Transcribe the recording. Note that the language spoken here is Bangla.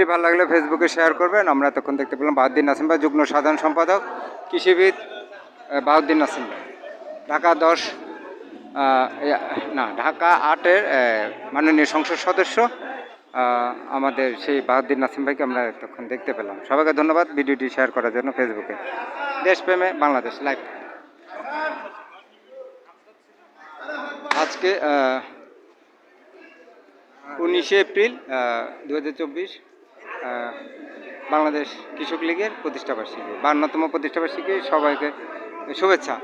ভিডিওটি ভালো লাগলে ফেসবুকে শেয়ার করবেন। আমরা এতক্ষণ দেখতে পেলাম বাহাউদ্দিন নাসিম ভাই, যুগ্ম সাধারণ সম্পাদক কৃষিবিদ বাহাউদ্দিন নাসিম ভাই, ঢাকা 10 ঢাকা 8-এর মাননীয় সংসদ সদস্য আমাদের সেই বাহাউদ্দিন নাসিম ভাইকে আমরা এতক্ষণ দেখতে পেলাম। সবাইকে ধন্যবাদ ভিডিওটি শেয়ার করার জন্য ফেসবুকে। দেশপ্রেমে বাংলাদেশ লাইভ। আজকে 19 এপ্রিল 2024 বাংলাদেশ কৃষক লীগের প্রতিষ্ঠাবার্ষিকী, 52তম প্রতিষ্ঠাবার্ষিকী। সবাইকে শুভেচ্ছা।